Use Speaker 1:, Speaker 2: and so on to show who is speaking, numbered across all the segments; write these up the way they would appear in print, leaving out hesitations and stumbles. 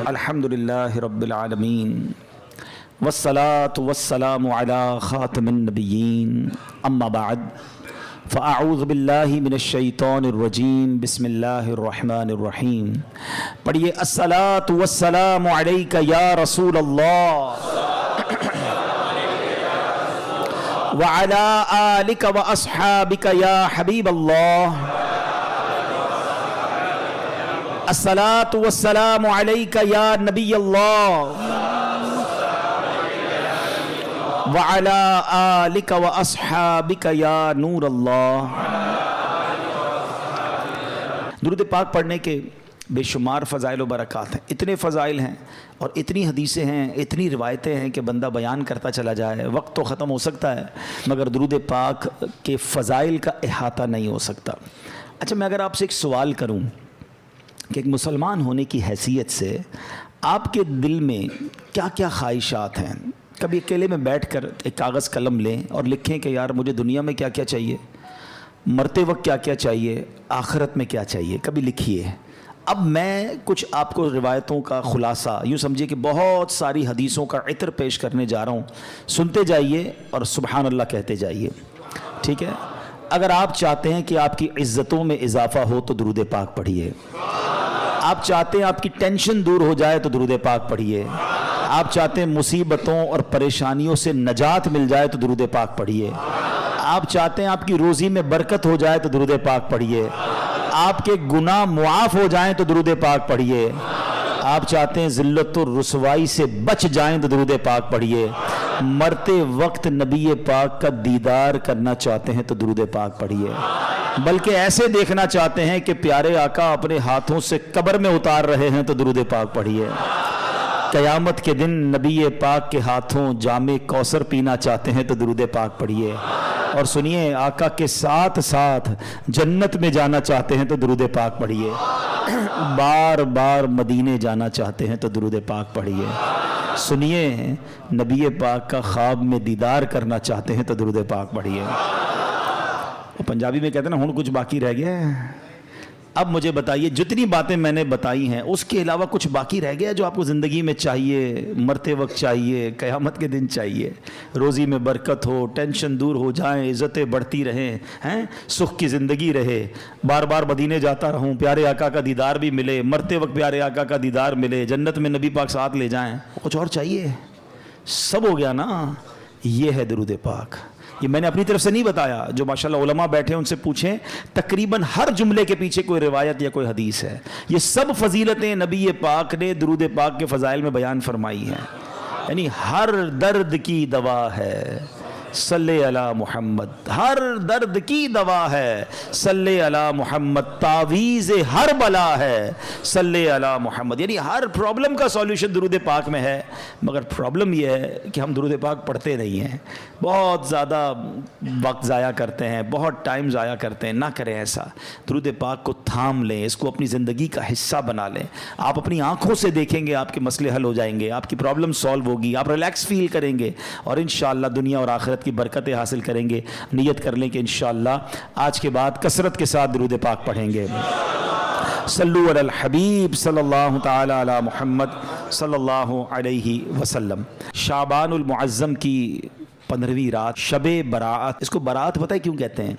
Speaker 1: الحمدللہ رب العالمین والصلاة والسلام علی خاتم النبیین اما بعد فاعوذ باللہ من الشیطان الرجیم بسم اللہ الرحمن الرحیم. پڑھیے الصلاة والسلام علیک یا رسول اللہ وعلی آلک واصحابک یا حبیب اللہ. الصلاة والسلام علیک یا نبی اللہ وعلی آلک واصحابک یا نور اللہ. درود پاک پڑھنے کے بے شمار فضائل و برکات ہیں. اتنے فضائل ہیں اور اتنی حدیثیں ہیں، اتنی روایتیں ہیں کہ بندہ بیان کرتا چلا جائے وقت تو ختم ہو سکتا ہے مگر درود پاک کے فضائل کا احاطہ نہیں ہو سکتا. اچھا، میں اگر آپ سے ایک سوال کروں کہ ایک مسلمان ہونے کی حیثیت سے آپ کے دل میں کیا کیا خواہشات ہیں، کبھی اکیلے میں بیٹھ کر ایک کاغذ قلم لیں اور لکھیں کہ یار مجھے دنیا میں کیا کیا چاہیے، مرتے وقت کیا کیا چاہیے، آخرت میں کیا چاہیے، کبھی لکھیے. اب میں کچھ آپ کو روایتوں کا خلاصہ، یوں سمجھیے کہ بہت ساری حدیثوں کا عطر پیش کرنے جا رہا ہوں، سنتے جائیے اور سبحان اللہ کہتے جائیے، ٹھیک ہے؟ اگر آپ چاہتے ہیں کہ آپ کی عزتوں میں اضافہ ہو تو درود پاک پڑھیے. آپ چاہتے ہیں آپ کی ٹینشن دور ہو جائے تو درود پاک پڑھیے. آپ چاہتے ہیں مصیبتوں اور پریشانیوں سے نجات مل جائے تو درود پاک پڑھیے. آپ چاہتے ہیں آپ کی روزی میں برکت ہو جائے تو درود پاک پڑھیے. آپ کے گناہ معاف ہو جائیں تو درود پاک پڑھیے. آپ چاہتے ہیں ذلت و رسوائی سے بچ جائیں تو درود پاک پڑھیے. مرتے وقت نبی پاک کا دیدار کرنا چاہتے ہیں تو درود پاک پڑھیے. بلکہ ایسے دیکھنا چاہتے ہیں کہ پیارے آقا اپنے ہاتھوں سے قبر میں اتار رہے ہیں تو درود پاک پڑھیے. قیامت کے دن نبی پاک کے ہاتھوں جام کوثر پینا چاہتے ہیں تو درود پاک پڑھیے. اور سنیے، آقا کے ساتھ ساتھ جنت میں جانا چاہتے ہیں تو درود پاک پڑھیے. بار بار مدینے جانا چاہتے ہیں تو درود پاک پڑھیے. سنیے، نبی پاک کا خواب میں دیدار کرنا چاہتے ہیں تو درود پاک پڑھیے. پنجابی میں کہتے ہیں نا ہن کچھ باقی رہ گیا ہے. اب مجھے بتائیے، جتنی باتیں میں نے بتائی ہیں اس کے علاوہ کچھ باقی رہ گیا جو آپ کو زندگی میں چاہیے، مرتے وقت چاہیے، قیامت کے دن چاہیے؟ روزی میں برکت ہو، ٹینشن دور ہو جائیں، عزتیں بڑھتی رہیں، سکھ کی زندگی رہے، بار بار مدینے جاتا رہوں، پیارے آقا کا دیدار بھی ملے، مرتے وقت پیارے آقا کا دیدار ملے، جنت میں نبی پاک ساتھ لے جائیں. کچھ اور چاہیے؟ سب ہو گیا نا. یہ ہے درود پاک. یہ میں نے اپنی طرف سے نہیں بتایا، جو ماشاءاللہ علماء بیٹھے ان سے پوچھیں، تقریباً ہر جملے کے پیچھے کوئی روایت یا کوئی حدیث ہے. یہ سب فضیلتیں نبی پاک نے درود پاک کے فضائل میں بیان فرمائی ہیں. یعنی ہر درد کی دوا ہے صلی علی محمد، ہر درد کی دوا ہے صلی علی محمد، تعویذ ہر بلا ہے صلی علی محمد. یعنی ہر پرابلم کا سولوشن درود پاک میں ہے. مگر پرابلم یہ ہے کہ ہم درود پاک پڑھتے نہیں ہیں، بہت زیادہ وقت ضائع کرتے ہیں، بہت ٹائم ضائع کرتے ہیں. نہ کریں ایسا. درود پاک کو تھام لیں، اس کو اپنی زندگی کا حصہ بنا لیں. آپ اپنی آنکھوں سے دیکھیں گے، آپ کے مسئلے حل ہو جائیں گے، آپ کی پرابلم سالو ہوگی، آپ ریلیکس فیل کریں گے اور انشاءاللہ دنیا اور آخرت کی برکتیں حاصل کریں گے. نیت کر لیں کہ انشاءاللہ آج کے بعد کثرت کے ساتھ درود پاک پڑھیں گے. صلو علی الحبیب صلی اللہ تعالی علی محمد صلی اللہ علیہ وسلم. شعبان المعظم کی 15ویں رات، شب برات. اس کو برات پتہ ہے کیوں کہتے ہیں؟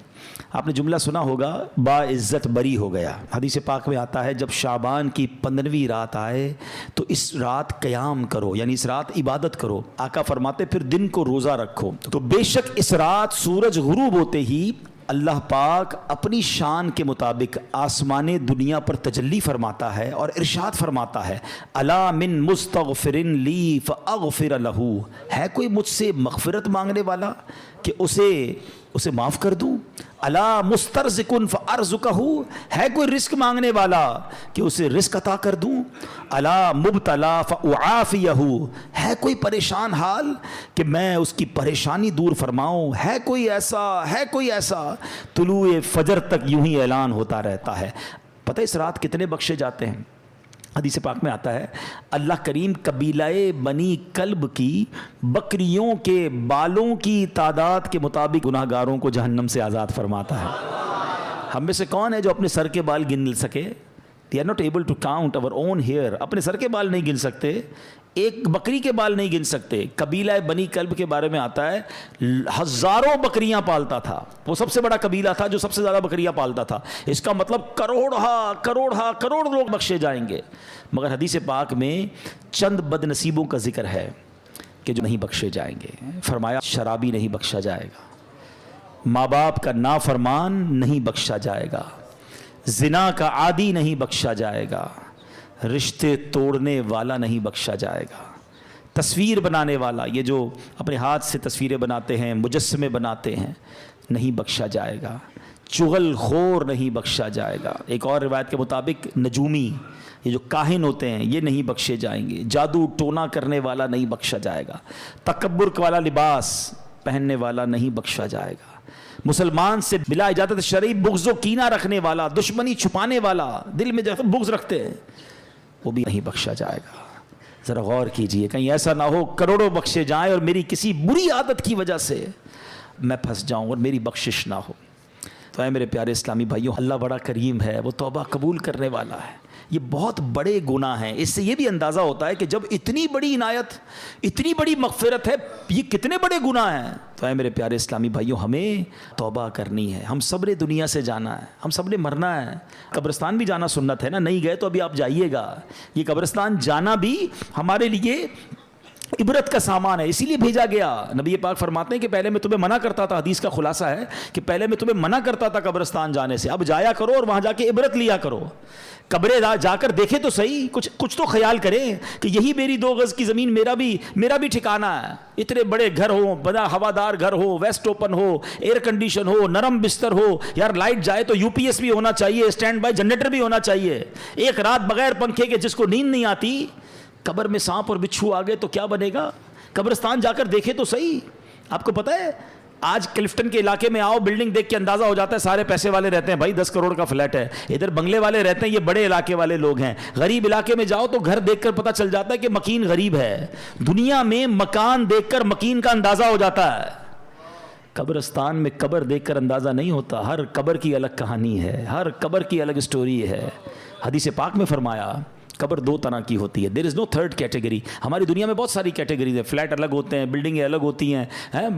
Speaker 1: آپ نے جملہ سنا ہوگا، با عزت بری ہو گیا. حدیث پاک میں آتا ہے جب شعبان کی 15ویں رات آئے تو اس رات قیام کرو، یعنی اس رات عبادت کرو. آقا فرماتے پھر دن کو روزہ رکھو. تو بے شک اس رات سورج غروب ہوتے ہی اللہ پاک اپنی شان کے مطابق آسمان دنیا پر تجلی فرماتا ہے اور ارشاد فرماتا ہے، الا من مستغفر لی فاغفر لہ. ہے کوئی مجھ سے مغفرت مانگنے والا کہ اسے معاف کر دوں؟ الا مسترزق فارزقہ. ہے کوئی رزق مانگنے والا کہ اسے رزق عطا کر دوں؟ الا مبتلا فاعافیہ. ہے کوئی پریشان حال کہ میں اس کی پریشانی دور فرماؤں؟ ہے کوئی ایسا؟ طلوع فجر تک یوں ہی اعلان ہوتا رہتا ہے. پتہ اس رات کتنے بخشے جاتے ہیں؟ حدیث پاک میں آتا ہے اللہ کریم قبیلہ بنی کلب کی بکریوں کے بالوں کی تعداد کے مطابق گناہ گاروں کو جہنم سے آزاد فرماتا ہے. ہم میں سے کون ہے جو اپنے سر کے بال گن سکے؟ We are not able to count our own hair. اپنے سر کے بال نہیں گن سکتے, ایک بکری کے بال نہیں گن سکتے. قبیلہ بنی کلب کے بارے میں آتا ہے ہزاروں بکریاں پالتا تھا, وہ سب سے بڑا قبیلہ تھا جو سب سے زیادہ بکریاں پالتا تھا. اس کا مطلب کروڑ لوگ بخشے جائیں گے. مگر حدیث پاک میں چند بد نصیبوں کا ذکر ہے کہ جو نہیں بخشے جائیں گے. فرمایا شرابی نہیں بخشا جائے گا, ماں باپ کا نافرمان نہیں بخشا جائے گا, زنا کا عادی نہیں بخشا جائے گا, رشتے توڑنے والا نہیں بخشا جائے گا, تصویر بنانے والا, یہ جو اپنے ہاتھ سے تصویریں بناتے ہیں, مجسمے بناتے ہیں, نہیں بخشا جائے گا, چغل خور نہیں بخشا جائے گا. ایک اور روایت کے مطابق نجومی, یہ جو کاہن ہوتے ہیں, یہ نہیں بخشے جائیں گے. جادو ٹونا کرنے والا نہیں بخشا جائے گا. تکبر والا لباس پہننے والا نہیں بخشا جائے گا. مسلمان سے بلا اجازت شرعی بغض و کینہ رکھنے والا, دشمنی چھپانے والا, دل میں جیسے بغض رکھتے ہیں, وہ بھی نہیں بخشا جائے گا. ذرا غور کیجئے, کہیں ایسا نہ ہو کروڑوں بخشے جائیں اور میری کسی بری عادت کی وجہ سے میں پھنس جاؤں اور میری بخشش نہ ہو. تو اے میرے پیارے اسلامی بھائیوں, اللہ بڑا کریم ہے, وہ توبہ قبول کرنے والا ہے. یہ بہت بڑے گناہ ہیں. اس سے یہ بھی اندازہ ہوتا ہے کہ جب اتنی بڑی عنایت, اتنی بڑی مغفرت ہے, یہ کتنے بڑے گناہ ہیں. تو اے میرے پیارے اسلامی بھائیوں, ہمیں توبہ کرنی ہے. ہم سب نے دنیا سے جانا ہے, ہم سب نے مرنا ہے. قبرستان بھی جانا سنت ہے نا, نہیں گئے تو ابھی آپ جائیے گا. یہ قبرستان جانا بھی ہمارے لیے عبرت کا سامان ہے, اسی لیے بھیجا گیا. نبی پاک فرماتے ہیں کہ پہلے میں تمہیں منع کرتا تھا, حدیث کا خلاصہ ہے کہ پہلے میں تمہیں منع کرتا تھا قبرستان جانے سے, اب جایا کرو اور وہاں جا کے عبرت لیا کرو. قبریں جا کر دیکھیں تو صحیح, کچھ تو خیال کریں کہ یہی میری 2 گز کی زمین میرا بھی ٹھکانہ ہے. اتنے بڑے گھر ہو, بڑا ہوادار گھر ہو, ویسٹ اوپن ہو, ایئر کنڈیشن ہو, نرم بستر ہو, یار لائٹ جائے تو UPS بھی ہونا چاہیے, اسٹینڈ بائی جنریٹر بھی ہونا چاہیے. ایک رات بغیر پنکھے کے جس کو نیند نہیں آتی, قبر میں سانپ اور بچھو آ گئے تو کیا بنے گا. قبرستان جا کر دیکھیں تو صحیح. آپ کو پتہ ہے آج کلفٹن کے علاقے میں آؤ, بلڈنگ دیکھ کے اندازہ ہو جاتا ہے سارے پیسے والے رہتے ہیں بھائی, 10 کروڑ کا فلیٹ ہے. ادھر بنگلے والے رہتے ہیں, یہ بڑے علاقے والے لوگ ہیں. غریب علاقے میں جاؤ تو گھر دیکھ کر پتہ چل جاتا ہے کہ مکین غریب ہے. دنیا میں مکان دیکھ کر مکین کا اندازہ ہو جاتا ہے. قبرستان میں قبر دیکھ کر اندازہ نہیں ہوتا. ہر قبر کی الگ کہانی ہے, ہر قبر کی الگ اسٹوری ہے. حدیث پاک میں فرمایا قبر 2 طرح کی ہوتی ہے. دیر از نو تھرڈ کیٹیگری. ہماری دنیا میں بہت ساری کیٹیگریز ہیں. فلیٹ الگ ہوتے ہیں, بلڈنگیں الگ ہوتی ہیں,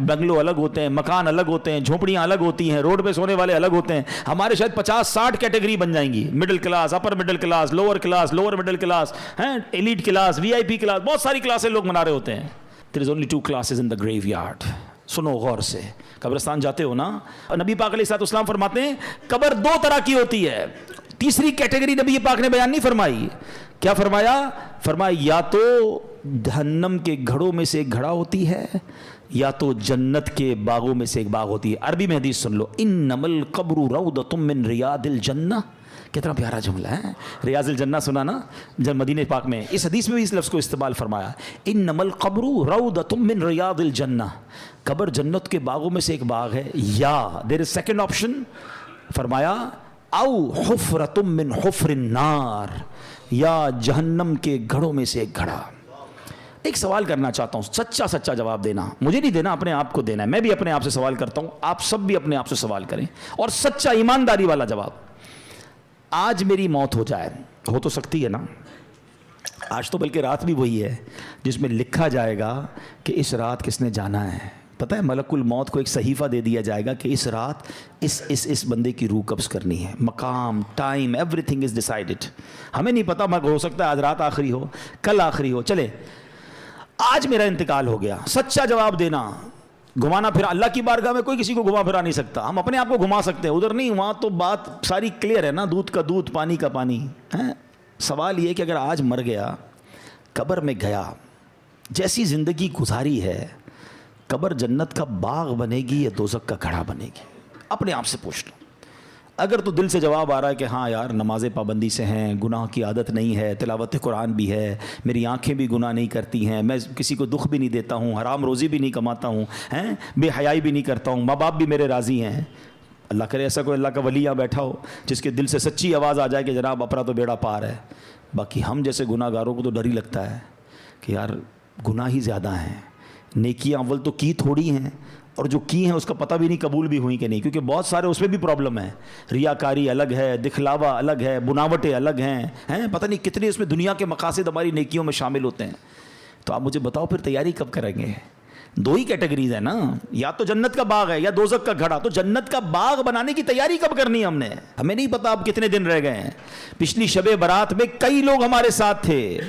Speaker 1: بنگلو الگ ہوتے ہیں, مکان الگ ہوتے ہیں, جھونپڑیاں الگ ہوتی ہیں, روڈ پہ سونے والے الگ ہوتے ہیں. ہمارے شاید 50-60 کیٹیگری بن جائیں گی. Middle class, upper middle class, lower middle class, elite class, VIP class, بہت ساری کلاسیں لوگ منا رہے ہوتے ہیں. دیر is only 2 classes in the graveyard. سنو غور سے, قبرستان جاتے ہو نا, نبی پاک علیہ الصلوۃ والسلام فرماتے ہیں قبر 2 طرح کی ہوتی ہے. تیسری کیٹیگری نبی پاک نے بیان نہیں فرمائی. کیا فرمایا؟ فرمایا یا تو جہنم کے گھڑوں میں سے ایک گھڑا ہوتی ہے, یا تو جنت کے باغوں میں سے ایک باغ ہوتی ہے. عربی میں حدیث سن لو, انما القبر روضۃ من ریاض الجنہ. کتنا پیارا جملہ ہے. ریاض الجنہ سنا نا مدینہ پاک میں. اس حدیث میں بھی اس لفظ کو استعمال فرمایا, انما القبر روضۃ من ریاض الجنہ. قبر جنت کے باغوں میں سے ایک باغ ہے. یا دیر از سیکنڈ آپشن, فرمایا او حفرۃ من حفر النار, یا جہنم کے گھڑوں میں سے ایک گھڑا. ایک سوال کرنا چاہتا ہوں, سچا جواب دینا, مجھے نہیں دینا, اپنے آپ کو دینا ہے. میں بھی اپنے آپ سے سوال کرتا ہوں, آپ سب بھی اپنے آپ سے سوال کریں, اور سچا ایمانداری والا جواب. آج میری موت ہو جائے, ہو تو سکتی ہے نا, آج تو بلکہ رات بھی وہی ہے جس میں لکھا جائے گا کہ اس رات کس نے جانا ہے. پتہ ہے ملک الموت کو ایک صحیفہ دے دیا جائے گا کہ اس رات اس بندے کی روح قبض کرنی ہے. مقام, time, every thing is decided. ہمیں نہیں پتا, ہو سکتا ہے آج رات آخری ہو, کل آخری ہو. چلے آج میرا انتقال ہو گیا. سچا جواب دینا. گھمانا پھرا, اللہ کی بارگاہ میں کوئی کسی کو گھما پھرا نہیں سکتا. ہم اپنے آپ کو گھما سکتے ہیں, ادھر نہیں. وہاں تو بات ساری کلیئر ہے نا, دودھ کا دودھ, پانی کا پانی. سوال یہ کہ اگر آج مر گیا, قبر میں گیا, جیسی زندگی گزاری ہے, قبر جنت کا باغ بنے گی یا دوزخ کا گھڑا بنے گی؟ اپنے آپ سے پوچھ لو. اگر تو دل سے جواب آ رہا ہے کہ ہاں یار نمازیں پابندی سے ہیں, گناہ کی عادت نہیں ہے, تلاوت قرآن بھی ہے, میری آنکھیں بھی گناہ نہیں کرتی ہیں, میں کسی کو دکھ بھی نہیں دیتا ہوں, حرام روزی بھی نہیں کماتا ہوں, بے حیائی بھی نہیں کرتا ہوں, ماں باپ بھی میرے راضی ہیں. اللہ کرے ایسا کوئی اللہ کا ولی یہاں بیٹھا ہو جس کے دل سے سچی آواز آ جائے کہ جناب اپنا تو بیڑا پار ہے. باقی ہم جیسے گناہ گاروں کو تو ڈر ہی لگتا ہے کہ یار گناہ ہی زیادہ ہیں, نیکیاں اول تو کی تھوڑی ہیں, اور جو کی ہیں اس کا پتہ بھی نہیں قبول بھی ہوئی کہ نہیں، کیونکہ بہت سارے اس میں بھی پرابلم ہے، ریاکاری الگ ہے، دکھلاوا الگ ہے، بناوٹیں الگ ہیں، پتہ نہیں کتنے اس میں دنیا کے مقاصد ہماری نیکیوں میں شامل ہوتے ہیں. تو آپ مجھے بتاؤ پھر تیاری کب کریں گے؟ دو ہی کیٹیگریز ہیں نا، یا تو جنت کا باغ ہے یا دوزخ کا گھڑا. تو جنت کا باغ بنانے کی تیاری کب کرنی ہے ہم نے؟ ہمیں نہیں پتا اب کتنے دن رہ گئے ہیں. پچھلی شب برات میں کئی لوگ ہمارے ساتھ تھے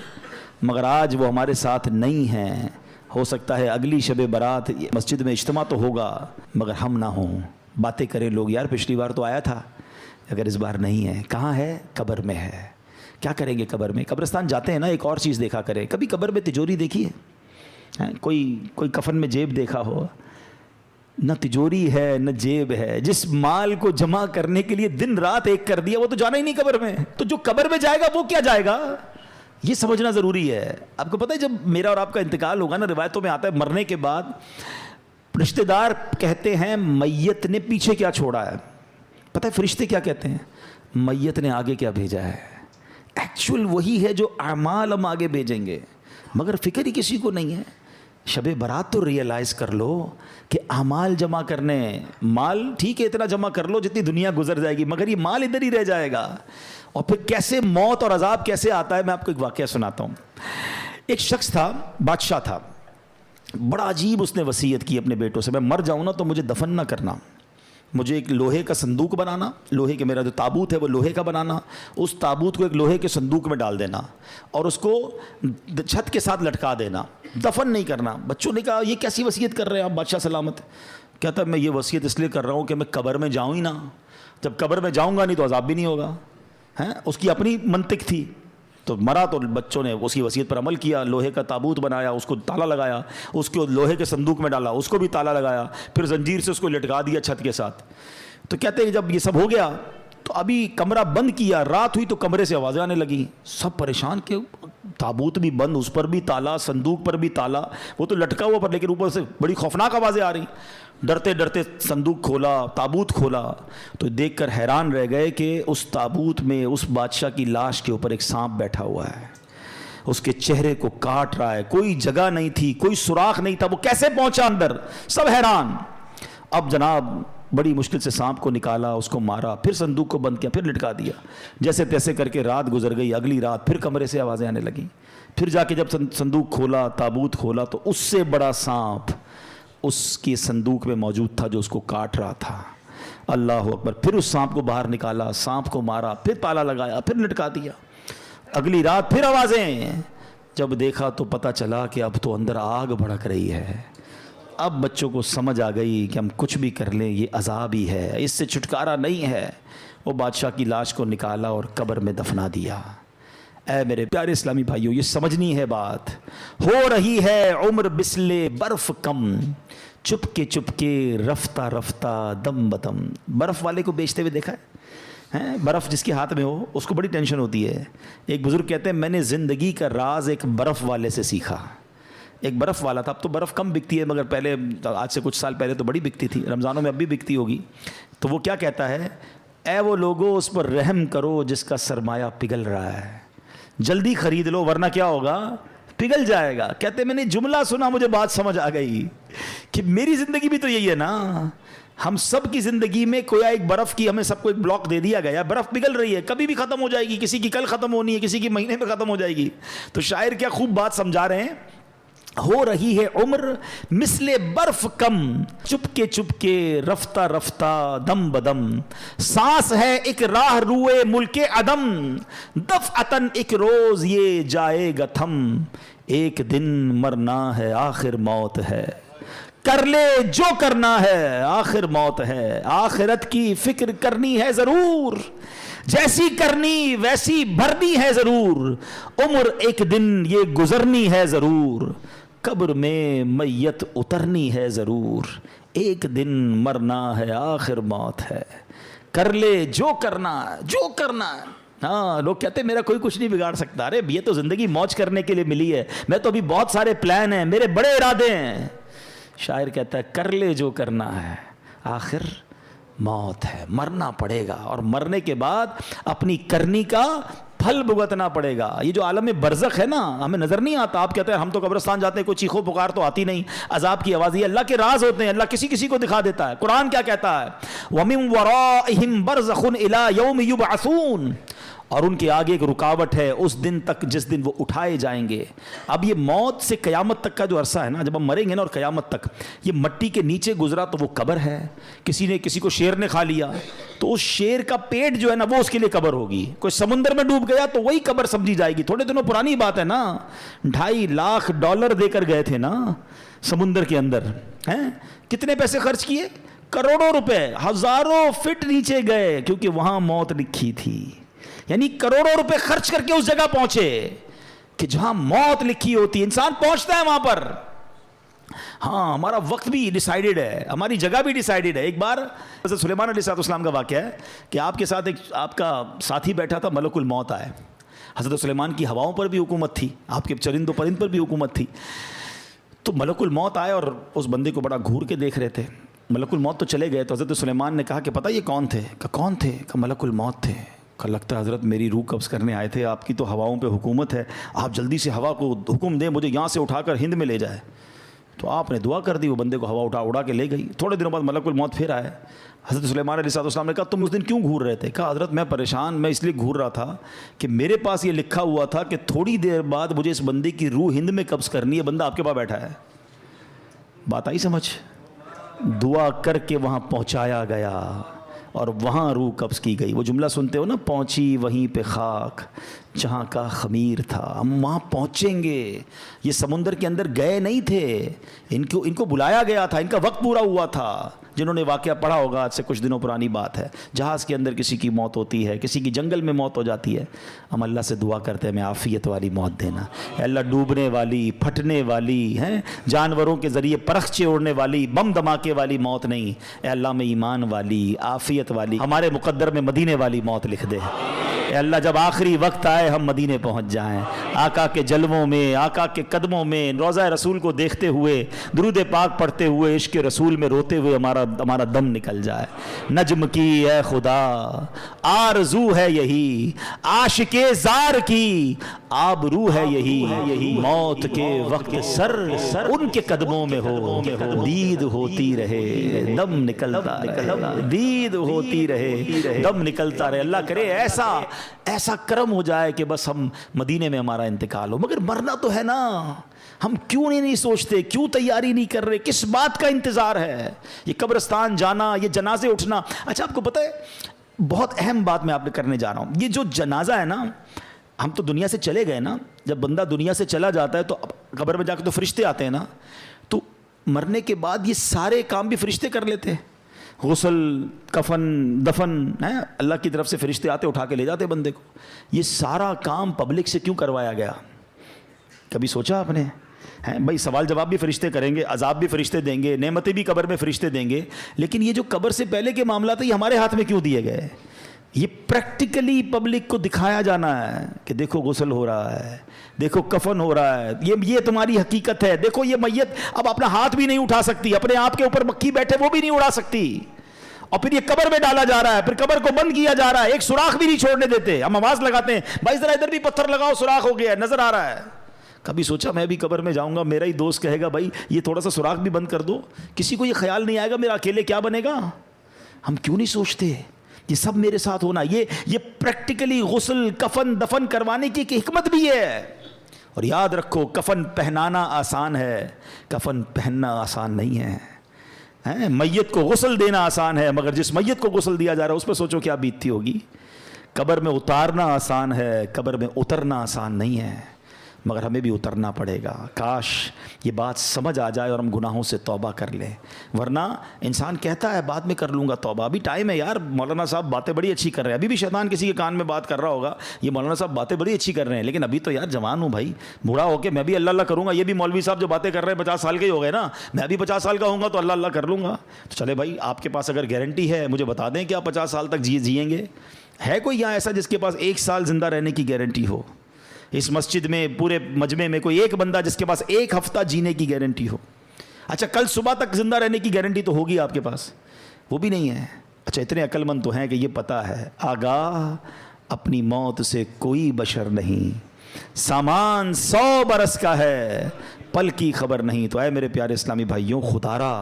Speaker 1: مگر آج وہ ہمارے ساتھ نہیں ہیں. ہو سکتا ہے اگلی شب برات مسجد میں اجتماع تو ہوگا مگر ہم نہ ہوں. باتیں کریں لوگ، یار پچھلی بار تو آیا تھا، اگر اس بار نہیں ہے. کہاں ہے؟ قبر میں ہے. کیا کریں گے قبر میں؟ قبرستان جاتے ہیں نا، ایک اور چیز دیکھا کریں. کبھی قبر میں تجوری دیکھی ہے؟ کوئی کفن میں جیب دیکھا ہو؟ نہ تجوری ہے نہ جیب ہے. جس مال کو جمع کرنے کے لیے دن رات ایک کر دیا وہ تو جانا ہی نہیں قبر میں. تو جو قبر میں جائے گا وہ کیا جائے گا؟ یہ سمجھنا ضروری ہے. آپ کو پتہ ہے جب میرا اور آپ کا انتقال ہوگا نا، روایتوں میں آتا ہے مرنے کے بعد رشتہ دار کہتے ہیں میت نے پیچھے کیا چھوڑا ہے. پتہ ہے فرشتے کیا کہتے ہیں؟ میت نے آگے کیا بھیجا ہے. ایکچوئل وہی ہے جو اعمال ہم آگے بھیجیں گے، مگر فکر ہی کسی کو نہیں ہے. شب برات تو ریئلائز کر لو کہ اعمال جمع کرنے، مال ٹھیک ہے اتنا جمع کر لو جتنی دنیا گزر جائے گی، مگر یہ مال ادھر ہی رہ جائے گا. اور پھر کیسے موت اور عذاب کیسے آتا ہے، میں آپ کو ایک واقعہ سناتا ہوں. ایک شخص تھا، بادشاہ تھا، بڑا عجیب اس نے وصیت کی اپنے بیٹوں سے، میں مر جاؤں نا تو مجھے دفن نہ کرنا، مجھے ایک لوہے کا صندوق بنانا، لوہے کے میرا جو تابوت ہے وہ لوہے کا بنانا، اس تابوت کو ایک لوہے کے صندوق میں ڈال دینا اور اس کو چھت کے ساتھ لٹکا دینا، دفن نہیں کرنا. بچوں نے کہا یہ کیسی وصیت کر رہے ہیں آپ بادشاہ سلامت؟ کہتا میں یہ وصیت اس لیے کر رہا ہوں کہ میں قبر میں جاؤں ہی نہ، جب قبر میں جاؤں گا نہیں تو عذاب بھی نہیں ہوگا. اس کی اپنی منطق تھی. تو مرا تو بچوں نے اس کی وصیت پر عمل کیا، لوہے کا تابوت بنایا، اس کو تالا لگایا، اس کو لوہے کے صندوق میں ڈالا، اس کو بھی تالا لگایا، پھر زنجیر سے اس کو لٹکا دیا چھت کے ساتھ. تو کہتے ہیں جب یہ سب ہو گیا تو ابھی کمرہ بند کیا، رات ہوئی تو کمرے سے آوازیں آنے لگی. سب پریشان کہ تابوت بھی بند، اس پر بھی تالا، صندوق پر بھی تالا، وہ تو لٹکا ہوا پر لیکن اوپر سے بڑی خوفناک آوازیں آ رہی. ڈرتے ڈرتے صندوق کھولا، تابوت کھولا تو دیکھ کر حیران رہ گئے کہ اس تابوت میں اس بادشاہ کی لاش کے اوپر ایک سانپ بیٹھا ہوا ہے، اس کے چہرے کو کاٹ رہا ہے. کوئی جگہ نہیں تھی، کوئی سوراخ نہیں تھا، وہ کیسے پہنچا اندر؟ سب حیران. اب جناب بڑی مشکل سے سانپ کو نکالا، اس کو مارا، پھر صندوق کو بند کیا، پھر لٹکا دیا. جیسے تیسے کر کے رات گزر گئی. اگلی رات پھر کمرے سے آوازیں آنے لگیں. پھر جا کے جب صندوق کھولا، تابوت کھولا تو اس سے بڑا سانپ اس کی صندوق میں موجود تھا جو اس کو کاٹ رہا تھا. اللہ اکبر. پھر اس سانپ کو باہر نکالا، سانپ کو مارا، پھر تالا لگایا، پھر لٹکا دیا. اگلی رات پھر آوازیں. جب دیکھا تو پتہ چلا کہ اب تو اندر آگ بھڑک رہی ہے. اب بچوں کو سمجھ آ گئی کہ ہم کچھ بھی کر لیں یہ عذاب ہی ہے، اس سے چھٹکارا نہیں ہے. وہ بادشاہ کی لاش کو نکالا اور قبر میں دفنا دیا. اے میرے پیارے اسلامی بھائیوں، یہ سمجھنی ہے بات. ہو رہی ہے عمر بسلے برف کم، چپ کے رفتہ رفتہ دم بدم. برف والے کو بیچتے ہوئے دیکھا ہے؟ برف جس کے ہاتھ میں ہو اس کو بڑی ٹینشن ہوتی ہے. ایک بزرگ کہتے ہیں میں نے زندگی کا راز ایک برف والے سے سیکھا. ایک برف والا تھا، اب تو برف کم بکتی ہے مگر پہلے آج سے کچھ سال پہلے تو بڑی بکتی تھی، رمضانوں میں اب بھی بکتی ہوگی. تو وہ کیا کہتا ہے؟ اے وہ لوگو اس پر رحم کرو جس کا سرمایہ پگھل رہا ہے، جلدی خرید لو ورنہ کیا ہوگا؟ پگھل جائے گا. کہتے میں نے جملہ سنا مجھے بات سمجھ آ گئی کہ میری زندگی بھی تو یہی ہے نا. ہم سب کی زندگی میں کوئی ایک برف کی ہمیں سب کو ایک بلاک دے دیا گیا، برف پگھل رہی ہے، کبھی بھی ختم ہو جائے گی، کسی کی کل ختم ہونی ہے، کسی کی مہینے میں ختم ہو جائے گی. تو شاعر کیا خوب بات سمجھا رہے ہیں. ہو رہی ہے عمر مثل برف کم، چپ کے رفتہ رفتہ دم بدم. سانس ہے ایک راہ روئے ملک عدم، دفعتاً ایک روز یہ جائے گا تھم. ایک دن مرنا ہے آخر موت ہے، کر لے جو کرنا ہے آخر موت ہے. آخرت کی فکر کرنی ہے ضرور، جیسی کرنی ویسی بھرنی ہے ضرور. عمر ایک دن یہ گزرنی ہے ضرور، قبر میں میت اترنی ہے ضرور. ایک دن مرنا ہے آخر موت ہے، کر لے جو کرنا جو کرنا. ہاں لوگ کہتے ہیں میرا کوئی کچھ نہیں بگاڑ سکتا. ارے یہ تو زندگی موج کرنے کے لیے ملی ہے، میں تو ابھی بہت سارے پلان ہیں، میرے بڑے ارادے ہیں. شاعر کہتا ہے کر لے جو کرنا ہے آخر موت ہے. مرنا پڑے گا اور مرنے کے بعد اپنی کرنی کا پھل بھگتنا پڑے گا. یہ جو عالم برزخ ہے نا, ہمیں نظر نہیں آتا. آپ کہتے ہیں ہم تو قبرستان جاتے ہیں, کوئی چیخو پکار تو آتی نہیں, عذاب کی آواز. یہ اللہ کے راز ہوتے ہیں, اللہ کسی کسی کو دکھا دیتا ہے. قرآن کیا کہتا ہے, وَمِن وَرَائِهِمْ بَرْزَخٌ إِلَىٰ يَوْمِ يُبْعَثُونَ, اور ان کے آگے ایک رکاوٹ ہے اس دن تک جس دن وہ اٹھائے جائیں گے. اب یہ موت سے قیامت تک کا جو عرصہ ہے نا, جب ہم مریں گے نا اور قیامت تک, یہ مٹی کے نیچے گزرا تو وہ قبر ہے. کسی نے کسی کو شیر نے کھا لیا تو اس شیر کا پیٹ جو ہے نا وہ اس کے لیے قبر ہوگی. کوئی سمندر میں ڈوب گیا تو وہی قبر سمجھی جائے گی. تھوڑے دنوں پرانی بات ہے نا, $2.5 لاکھ دے کر گئے تھے نا سمندر کے اندر. ہیں کتنے پیسے خرچ کیے؟ کروڑوں روپے. ہزاروں فٹ نیچے گئے کیونکہ وہاں موت لکھی تھی. یعنی کروڑوں روپے خرچ کر کے اس جگہ پہنچے کہ جہاں موت لکھی ہوتی ہے. انسان پہنچتا ہے وہاں پر. ہاں ہمارا وقت بھی ڈیسائیڈڈ ہے, ہماری جگہ بھی ڈیسائیڈڈ ہے. ایک بار حضرت سلیمان علیہ السلام کا واقعہ ہے کہ آپ کے ساتھ ایک آپ کا ساتھی بیٹھا تھا, ملک الموت آئے. حضرت سلیمان کی ہواؤں پر بھی حکومت تھی, آپ کے چرند و پرند پر بھی حکومت تھی. تو ملک الموت آئے اور اس بندے کو بڑا گھور کے دیکھ رہے تھے. ملک الموت تو چلے گئے تو حضرت سلیمان نے کہا کہ پتہ یہ کون تھے؟ کہ کون تھے؟ کہ ملک الموت تھے. کہ لگتا ہے حضرت میری روح قبض کرنے آئے تھے, آپ کی تو ہواؤں پہ حکومت ہے, آپ جلدی سے ہوا کو حکم دیں مجھے یہاں سے اٹھا کر ہند میں لے جائے. تو آپ نے دعا کر دی, وہ بندے کو ہوا اڑا کے لے گئی. تھوڑے دنوں بعد ملک الموت پھر آئے. حضرت سلیمان علیہ السلام نے کہا تم اس دن کیوں گھور رہے تھے؟ کہا حضرت میں پریشان, میں اس لیے گھور رہا تھا کہ میرے پاس یہ لکھا ہوا تھا کہ تھوڑی دیر بعد مجھے اس بندے کی روح ہند میں قبض کرنی ہے. بندہ آپ کے پاس بیٹھا ہے. بات آئی سمجھ؟ دعا کر کے وہاں پہنچایا گیا اور وہاں روح قبض کی گئی. وہ جملہ سنتے ہو نا, پہنچی وہیں پہ خاک جہاں کا خمیر تھا. ہم وہاں پہنچیں گے. یہ سمندر کے اندر گئے نہیں تھے, ان کو بلایا گیا تھا, ان کا وقت پورا ہوا تھا. جنہوں نے واقعہ پڑھا ہوگا, آج سے کچھ دنوں پرانی بات ہے, جہاز کے اندر کسی کی موت ہوتی ہے, کسی کی جنگل میں موت ہو جاتی ہے. ہم اللہ سے دعا کرتے ہیں ہمیں عافیت والی موت دینا. اے اللہ ڈوبنے والی, پھٹنے والی, ہیں جانوروں کے ذریعے پرخچے اڑنے والی, بم دھماکے والی موت نہیں. اے اللہ میں ایمان والی, عافیت والی, ہمارے مقدر میں مدینے والی موت لکھ دے. اے اللہ جب آخری وقت آئے ہم مدینے پہنچ جائیں, آقا کے جلووں میں, آقا کے قدموں میں, روضہ رسول کو دیکھتے ہوئے, درود پاک پڑھتے ہوئے, عشق رسول میں روتے ہوئے ہمارا دم نکل جائے. نجم کی اے خدا آرزو ہے یہی, عاشق زار کی آبرو ہے یہی, موت کے وقت سر ان کے قدموں میں ہو, دید ہوتی رہے دم نکلتا رہے, دید ہوتی رہے دم نکلتا رہے. اللہ کرے ایسا کرم ہو جائے کہ بس ہم مدینے میں ہمارا انتقال ہو. مگر مرنا تو ہے نا, ہم کیوں نہیں سوچتے, کیوں تیاری نہیں کر رہے, کس بات کا انتظار ہے؟ یہ قبرستان جانا, یہ جنازے اٹھنا. اچھا آپ کو پتہ ہے بہت اہم بات میں آپ نے کرنے جا رہا ہوں. یہ جو جنازہ ہے نا, ہم تو دنیا سے چلے گئے نا, جب بندہ دنیا سے چلا جاتا ہے تو قبر میں جا کے تو فرشتے آتے ہیں نا, تو مرنے کے بعد یہ سارے کام بھی فرشتے کر لیتے ہیں. غسل, کفن, دفن ہے, اللہ کی طرف سے فرشتے آتے اٹھا کے لے جاتے بندے کو. یہ سارا کام پبلک سے کیوں کروایا گیا؟ کبھی سوچا آپ نے؟ بھائی سوال جواب بھی فرشتے کریں گے, عذاب بھی فرشتے دیں گے, نعمتیں بھی قبر میں فرشتے دیں گے, لیکن یہ جو قبر سے پہلے کے معاملات ہیں یہ ہمارے ہاتھ میں کیوں دیے گئے؟ یہ پریکٹیکلی پبلک کو دکھایا جانا ہے کہ دیکھو غسل ہو رہا ہے, دیکھو کفن ہو رہا ہے, یہ تمہاری حقیقت ہے. دیکھو یہ میت اب اپنا ہاتھ بھی نہیں اٹھا سکتی, اپنے آپ کے اوپر مکھی بیٹھے وہ بھی نہیں اڑا سکتی, اور پھر یہ قبر میں ڈالا جا رہا ہے, پھر قبر کو بند کیا جا رہا ہے, ایک سوراخ بھی نہیں چھوڑنے دیتے. ہم آواز لگاتے ہیں بھائی ذرا ادھر بھی پتھر لگاؤ, سوراخ ہو گیا ہے, نظر آ رہا ہے. کبھی سوچا میں بھی قبر میں جاؤں گا, میرا ہی دوست کہے گا بھائی یہ تھوڑا سا سوراخ بھی بند کر دو, کسی کو یہ خیال نہیں آئے گا میرا اکیلے کیا بنے گا. ہم کیوں نہیں سوچتے یہ سب میرے ساتھ ہونا؟ یہ پریکٹیکلی غسل, کفن, دفن کروانے کی ایک حکمت بھی ہے. اور یاد رکھو کفن پہنانا آسان ہے, کفن پہننا آسان نہیں ہے. میت کو غسل دینا آسان ہے, مگر جس میت کو غسل دیا جا رہا ہے اس پہ سوچو کیا بیتتی ہوگی. قبر میں اتارنا آسان ہے, قبر میں اترنا آسان نہیں ہے, مگر ہمیں بھی اترنا پڑے گا. کاش یہ بات سمجھ آ جائے اور ہم گناہوں سے توبہ کر لیں. ورنہ انسان کہتا ہے بعد میں کر لوں گا توبہ, ابھی ٹائم ہے یار. مولانا صاحب باتیں بڑی اچھی کر رہے ہیں, ابھی بھی شیطان کسی کے کان میں بات کر رہا ہوگا یہ مولانا صاحب باتیں بڑی اچھی کر رہے ہیں, لیکن ابھی تو یار جوان ہوں بھائی, بوڑھا ہو کے میں بھی اللہ اللہ کروں گا. یہ بھی مولوی صاحب جو باتیں کر رہے ہیں 50 سال کے ہی ہو گئے نا, میں بھی 50 سال کا ہوں گا تو اللہ اللہ کر لوں گا. تو چلے بھائی آپ کے پاس اگر گارنٹی ہے مجھے بتا دیں کہ آپ 50 سال تک جئیں گے. ہے کوئی یہاں ایسا جس کے پاس 1 سال زندہ رہنے کی گارنٹی ہو؟ اس مسجد میں پورے مجمع میں کوئی ایک بندہ جس کے پاس 1 ہفتہ جینے کی گارنٹی ہو؟ اچھا کل صبح تک زندہ رہنے کی گارنٹی تو ہوگی آپ کے پاس, وہ بھی نہیں ہے. اچھا اتنے عقل مند تو ہیں کہ یہ پتہ ہے آگاہ اپنی موت سے کوئی بشر نہیں، سامان 100 برس کا ہے، پل کی خبر نہیں۔ تو اے میرے پیارے اسلامی بھائیوں، خدارا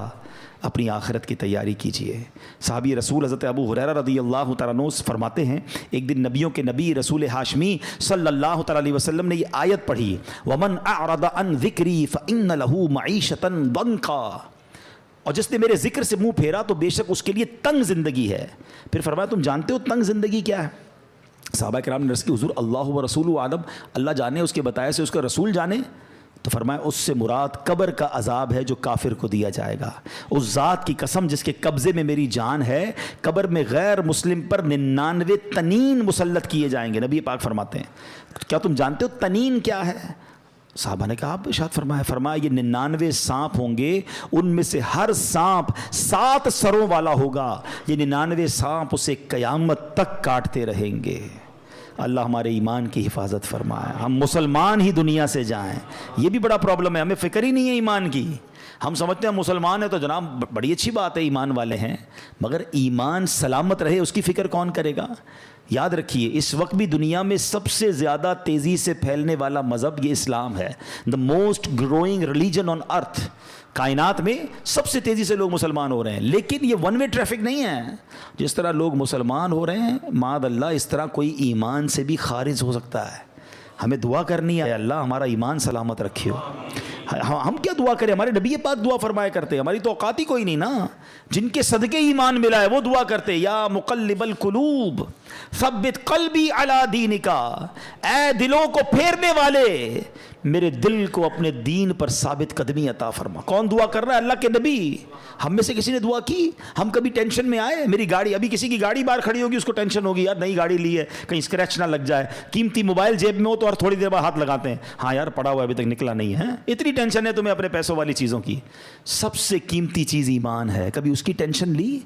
Speaker 1: اپنی آخرت کی تیاری کیجئے۔ صحابی رسول حضرت ابو ہریرہ رضی اللہ تعالیٰ عنہ فرماتے ہیں، ایک دن نبیوں کے نبی رسول ہاشمی صلی اللہ تعالیٰ علیہ وسلم نے یہ آیت پڑھی، وَمَنْ أَعْرَضَ عَنْ ذِكْرِي فَإِنَّ لَهُ مَعِيشَةً ضَنْكًا، اور جس نے میرے ذکر سے منہ پھیرا تو بے شک اس کے لیے تنگ زندگی ہے۔ پھر فرمایا تم جانتے ہو تنگ زندگی کیا ہے؟ صحابہ کرام نے عرض کی حضور اللہ و رسول عالم، اللہ جانے، اس کے بتائے سے اس کا رسول جانے۔ تو فرمایا اس سے مراد قبر کا عذاب ہے جو کافر کو دیا جائے گا۔ اس ذات کی قسم جس کے قبضے میں میری جان ہے، قبر میں غیر مسلم پر 99 تنین مسلط کیے جائیں گے۔ نبی پاک فرماتے ہیں کیا تم جانتے ہو تنین کیا ہے؟ صحابہ نے کہا آپ ارشاد فرمایا۔ فرمایا یہ 99 سانپ ہوں گے، ان میں سے ہر سانپ 7 سروں والا ہوگا، یہ 99 سانپ اسے قیامت تک کاٹتے رہیں گے۔ اللہ ہمارے ایمان کی حفاظت فرمائے، ہم مسلمان ہی دنیا سے جائیں۔ یہ بھی بڑا پرابلم ہے، ہمیں فکر ہی نہیں ہے ایمان کی۔ ہم سمجھتے ہیں مسلمان ہیں تو جناب بڑی اچھی بات ہے، ایمان والے ہیں، مگر ایمان سلامت رہے اس کی فکر کون کرے گا؟ یاد رکھیے اس وقت بھی دنیا میں سب سے زیادہ تیزی سے پھیلنے والا مذہب یہ اسلام ہے۔ The most growing religion on earth, کائنات میں سب سے تیزی سے لوگ مسلمان ہو رہے ہیں، لیکن یہ ون وے ٹریفک نہیں ہے۔ جس طرح لوگ مسلمان ہو رہے ہیں معاذ اللہ، اس طرح کوئی ایمان سے بھی خارج ہو سکتا ہے۔ ہمیں دعا کرنی ہے اللہ ہمارا ایمان سلامت رکھے ہو۔ ہم کیا دعا کریں؟ ہمارے نبی پاک دعا فرمایا کرتے، ہماری تو اوقات ہی کوئی نہیں نا۔ جن کے صدقے ایمان ملا ہے وہ دعا کرتے، یا مقلب القلوب ثبت قلبی علی دینک، اے دلوں کو پھیرنے والے میرے دل کو اپنے دین پر ثابت قدمی عطا فرما۔ کون دعا کر رہا ہے؟ اللہ کے نبی۔ ہم میں سے کسی نے دعا کی؟ ہم کبھی ٹینشن میں آئے؟ میری گاڑی، ابھی کسی کی گاڑی باہر کھڑی ہوگی اس کو ٹینشن ہوگی، یار نئی گاڑی لی ہے کہیں اسکریچ نہ لگ جائے۔ قیمتی موبائل جیب میں ہو تو ہر تھوڑی دیر بعد ہاتھ لگاتے ہیں، ہاں یار پڑا ہوا ابھی تک نکلا نہیں ہے۔ اتنی ٹینشن ہے تمہیں اپنے پیسوں والی چیزوں کی۔ سب سے قیمتی چیز ایمان ہے، کبھی اس کی ٹینشن لی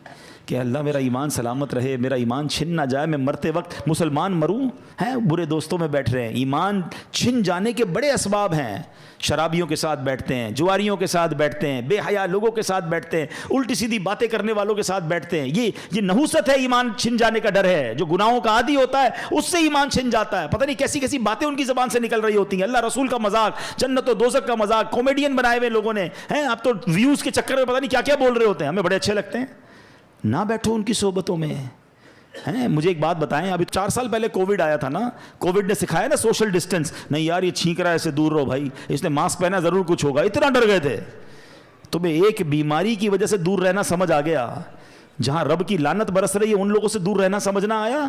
Speaker 1: کہ اللہ میرا ایمان سلامت رہے، میرا ایمان چھن نہ جائے، میں مرتے وقت مسلمان مروں؟ ہیں برے دوستوں میں بیٹھ رہے ہیں۔ ایمان چھن جانے کے بڑے اسباب ہیں، شرابیوں کے ساتھ بیٹھتے ہیں، جواریوں کے ساتھ بیٹھتے ہیں، بے حیا لوگوں کے ساتھ بیٹھتے ہیں، الٹی سیدھی باتیں کرنے والوں کے ساتھ بیٹھتے ہیں۔ یہ نحوست ہے، ایمان چھن جانے کا ڈر ہے۔ جو گناہوں کا عادی ہوتا ہے اس سے ایمان چھن جاتا ہے، پتہ نہیں کیسی کیسی باتیں ان کی زبان سے نکل رہی ہوتی ہیں، اللہ رسول کا مذاق، جنت و دوزخ کا مذاق، کامیڈین بنائے ہوئے لوگوں نے ہیں، اب تو ویوز کے چکر میں پتہ نہیں کیا کیا بول رہے ہوتے ہیں، ہمیں بڑے اچھے لگتے ہیں۔ نہ بیٹھو ان کی صحبتوں میں۔ مجھے ایک بات بتائیں، ابھی 4 سال پہلے کووڈ آیا تھا نا، کووڈ نے سکھایا نا سوشل ڈسٹینس، نہیں یار یہ چھینک رہا ہے اسے دور رہو بھائی، اس نے ماسک پہنا ضرور کچھ ہوگا، اتنا ڈر گئے تھے۔ تمہیں ایک بیماری کی وجہ سے دور رہنا سمجھ آ گیا، جہاں رب کی لعنت برس رہی ہے ان لوگوں سے دور رہنا سمجھنا آیا۔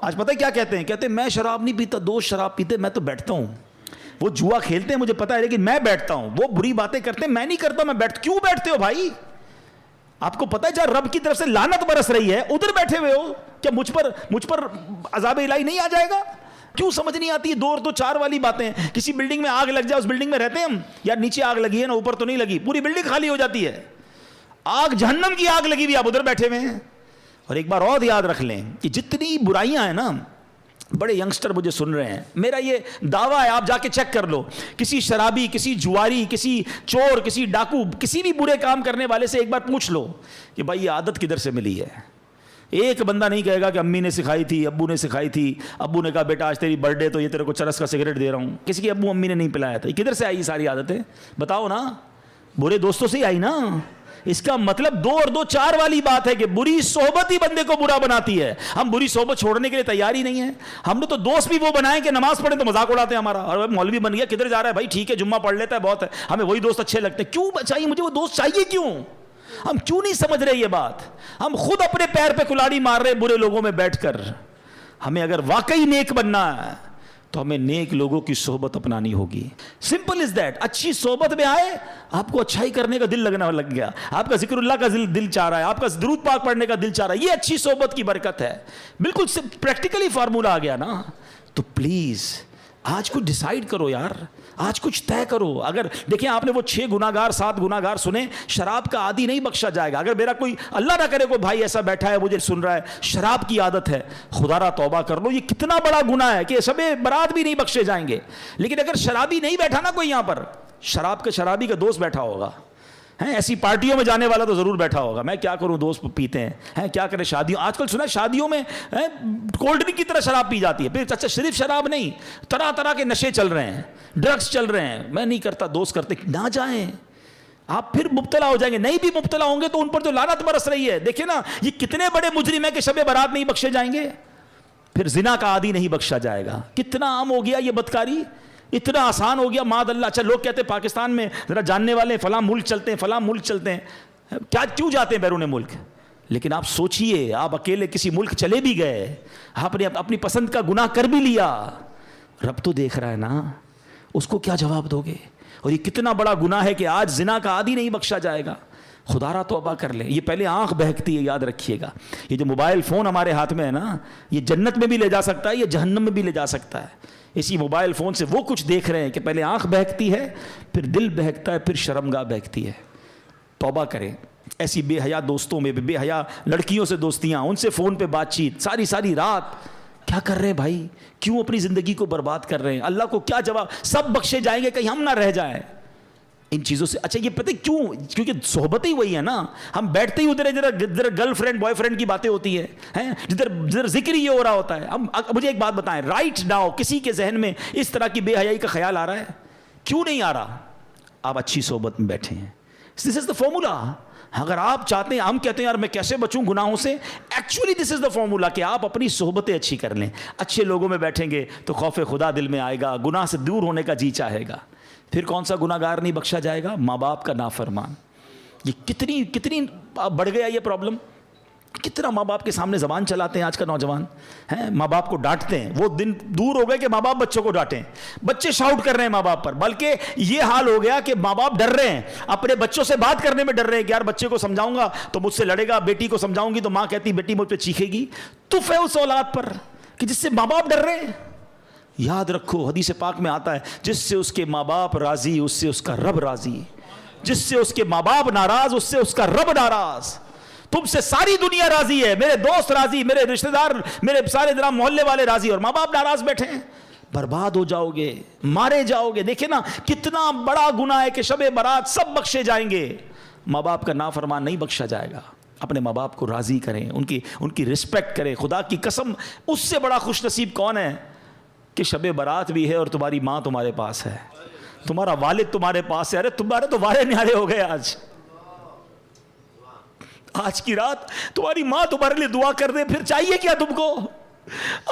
Speaker 1: آج پتہ ہے کیا کہتے ہیں؟ کہتے ہیں میں شراب نہیں پیتا، دوست شراب پیتے، میں تو بیٹھتا ہوں۔ وہ جوا کھیلتے ہیں مجھے پتا ہے لیکن میں بیٹھتا ہوں، وہ بری باتیں کرتے ہیں میں نہیں کرتا، میں کیوں بیٹھتے ہو بھائی؟ آپ کو پتہ ہے جہاں رب کی طرف سے لعنت برس رہی ہے ادھر بیٹھے ہوئے ہو، کیا مجھ پر عذاب الہی نہیں آ جائے گا؟ کیوں سمجھ نہیں آتی؟ 2 اور 4 والی باتیں۔ کسی بلڈنگ میں آگ لگ جائے، اس بلڈنگ میں رہتے ہیں ہم، یار نیچے آگ لگی ہے نا اوپر تو نہیں لگی، پوری بلڈنگ خالی ہو جاتی ہے، آگ جہنم کی آگ لگی ہوئی، آپ ادھر بیٹھے ہوئے ہیں۔ اور ایک بار اور یاد رکھ لیں کہ جتنی برائیاں ہیں نا، بڑے ینگسٹر مجھے سن رہے ہیں، میرا یہ دعویٰ ہے آپ جا کے چیک کر لو، کسی شرابی، کسی جواری، کسی چور، کسی ڈاکو، کسی بھی برے کام کرنے والے سے ایک بار پوچھ لو کہ بھائی یہ عادت کدھر سے ملی ہے۔ ایک بندہ نہیں کہے گا کہ امی نے سکھائی تھی، ابو نے سکھائی تھی، ابو نے کہا بیٹا آج تیری برتھ ڈے تو یہ تیرے کو چرس کا سگریٹ دے رہا ہوں، کسی کی ابو امی نے نہیں پلایا تھا۔ یہ کدھر سے آئی یہ ساری عادتیں؟ بتاؤ نا، برے دوستوں سے ہی آئی نا۔ اس کا مطلب 2 اور 2 4 والی بات ہے کہ بری صحبت ہی بندے کو برا بناتی ہے۔ ہم بری صحبت چھوڑنے کے لیے تیار ہی نہیں ہیں۔ ہم نے تو دوست بھی وہ بنائے کہ نماز پڑھیں تو مذاق اڑاتے ہیں ہمارا، اور مولوی بن گیا کدھر جا رہا ہے بھائی، ٹھیک ہے جمعہ پڑھ لیتا ہے بہت ہے، ہمیں وہی دوست اچھے لگتے ہیں۔ کیوں چاہیے مجھے وہ دوست چاہیے کیوں؟ ہم کیوں نہیں سمجھ رہے یہ بات؟ ہم خود اپنے پیر پہ کلاڑی مار رہے برے لوگوں میں بیٹھ کر۔ ہمیں اگر واقعی نیک بننا ہے تو ہمیں نیک لوگوں کی صحبت اپنانی ہوگی۔ Simple is that. اچھی صحبت میں آئے، آپ کو اچھائی کرنے کا دل لگنا لگ گیا، آپ کا ذکر اللہ کا دل چاہ رہا ہے، آپ کا درود پاک پڑھنے کا دل چاہ رہا ہے، یہ اچھی صحبت کی برکت ہے۔ بالکل پریکٹیکلی فارمولہ آ گیا نا۔ تو پلیز آج کچھ ڈیسائیڈ کرو یار، آج کچھ طے کرو۔ اگر دیکھیں آپ نے وہ 6 گناہگار 7 گناہگار سنے، شراب کا عادی نہیں بخشا جائے گا۔ اگر میرا کوئی اللہ نہ کرے کوئی بھائی ایسا بیٹھا ہے مجھے سن رہا ہے شراب کی عادت ہے، خدا را توبہ کر لو، یہ کتنا بڑا گناہ ہے کہ شب برات بھی نہیں بخشے جائیں گے۔ لیکن اگر شرابی نہیں بیٹھا نا کوئی یہاں پر، شرابی کا دوست بیٹھا ہوگا، ہیں ایسی پارٹیوں میں جانے والا تو ضرور بیٹھا ہوگا, میں کیا کروں دوست پیتے ہیں کیا کریں شادیوں, آج کل سنا شادیوں میں کولڈ ڈرنک کی طرح شراب پی جاتی ہے. پھر اچھا صرف شراب نہیں, طرح طرح کے نشے چل رہے ہیں, ڈرگس چل رہے ہیں. میں نہیں کرتا, دوست کرتے, نہ جائیں آپ, پھر مبتلا ہو جائیں گے. نہیں بھی مبتلا ہوں گے تو ان پر جو لعنت برس رہی ہے, دیکھیں نا یہ کتنے بڑے مجرم ہیں کہ شب برات نہیں بخشے جائیں گے. پھر زنا کا عادی نہیں بخشا جائے گا. کتنا عام ہو گیا یہ بدکاری, اتنا آسان ہو گیا معاذ اللہ. اچھا لوگ کہتے ہیں پاکستان میں ذرا جاننے والے فلاں ملک چلتے ہیں, فلاں ملک چلتے ہیں, کیوں جاتے ہیں بیرون ملک؟ لیکن آپ سوچئے, آپ اکیلے کسی ملک چلے بھی گئے, آپ نے اپنی پسند کا گناہ کر بھی لیا, رب تو دیکھ رہا ہے نا, اس کو کیا جواب دو گے؟ اور یہ کتنا بڑا گناہ ہے کہ آج زنا کا عادی نہیں بخشا جائے گا. خدا را توبہ کر لیں. یہ پہلے آنکھ بہکتی ہے, یاد رکھیے گا. یہ جو موبائل فون ہمارے ہاتھ میں ہے نا, یہ جنت میں بھی لے جا سکتا ہے, یہ جہنم میں بھی لے جا سکتا ہے. اسی موبائل فون سے وہ کچھ دیکھ رہے ہیں کہ پہلے آنکھ بہکتی ہے, پھر دل بہکتا ہے, پھر شرمگاہ بہکتی ہے. توبہ کریں. ایسی بے حیا دوستوں میں, بے حیا لڑکیوں سے دوستیاں, ان سے فون پہ بات چیت, ساری رات. کیا کر رہے ہیں بھائی؟ کیوں اپنی زندگی کو برباد کر رہے ہیں؟ اللہ کو کیا جواب؟ سب بخشے جائیں گے, کہیں ہم نہ رہ جائیں ان چیزوں سے. اچھا یہ پتہ کیوں؟ کیونکہ صحبت ہی وہی ہے نا. ہم بیٹھتے ہی ادھر گرل فرینڈ بوائے فرینڈ کی باتیں ہوتی ہیں, جدھر ذکر یہ ہو رہا ہوتا ہے. اب مجھے ایک بات بتائیں, رائٹ ناؤ کسی کے ذہن میں اس طرح کی بے حیائی کا خیال آ رہا ہے؟ کیوں نہیں آ رہا؟ آپ اچھی صحبت میں بیٹھے ہیں. دس از دا فارمولا. اگر آپ چاہتے ہیں, ہم کہتے ہیں یار میں کیسے بچوں گناہوں سے, actually this is the formula کہ آپ اپنی صحبتیں اچھی کر لیں. اچھے لوگوں میں بیٹھیں گے تو خوف خدا دل میں آئے گا, گناہ سے دور ہونے کا جی چاہے گا. پھر کون سا گناہ گار نہیں بخشا جائے گا؟ ماں باپ کا نافرمان. یہ کتنی بڑھ گیا یہ پرابلم. کتنا ماں باپ کے سامنے زبان چلاتے ہیں آج کا نوجوان, ہیں ماں باپ کو ڈانٹتے ہیں. وہ دن دور ہو گئے کہ ماں باپ بچوں کو ڈانٹیں. بچے شاؤٹ کر رہے ہیں ماں باپ پر, بلکہ یہ حال ہو گیا کہ ماں باپ ڈر رہے ہیں, اپنے بچوں سے بات کرنے میں ڈر رہے ہیں کہ یار بچے کو سمجھاؤں گا تو مجھ سے لڑے گا, بیٹی کو سمجھاؤں گی تو ماں کہتی بیٹی مجھ پہ چیخے گی. تف ہے اس اولاد پر کہ جس سے ماں باپ ڈر رہے ہیں. یاد رکھو حدیث پاک میں آتا ہے, جس سے اس کے ماں باپ راضی اس سے اس کا رب راضی, جس سے اس کے ماں باپ ناراض اس سے اس کا رب ناراض. تم سے ساری دنیا راضی ہے, میرے دوست راضی, میرے رشتہ دار, میرے سارے جناب محلے والے راضی, اور ماں باپ ناراض بیٹھے ہیں. برباد ہو جاؤ گے, مارے جاؤ گے. دیکھیں نا کتنا بڑا گناہ ہے کہ شب برات سب بخشے جائیں گے, ماں باپ کا نافرمان نہیں بخشا جائے گا. اپنے ماں باپ کو راضی کریں, ان کی رسپیکٹ کریں. خدا کی قسم اس سے بڑا خوش نصیب کون ہے کہ شب برات بھی ہے اور تمہاری ماں تمہارے پاس ہے, تمہارا والد تمہارے پاس ہے. ارے تمہارے تو وارے نیارے ہو گئے. آج کی رات تمہاری ماں تمہارے لیے دعا کر دے, پھر چاہیے کیا تم کو؟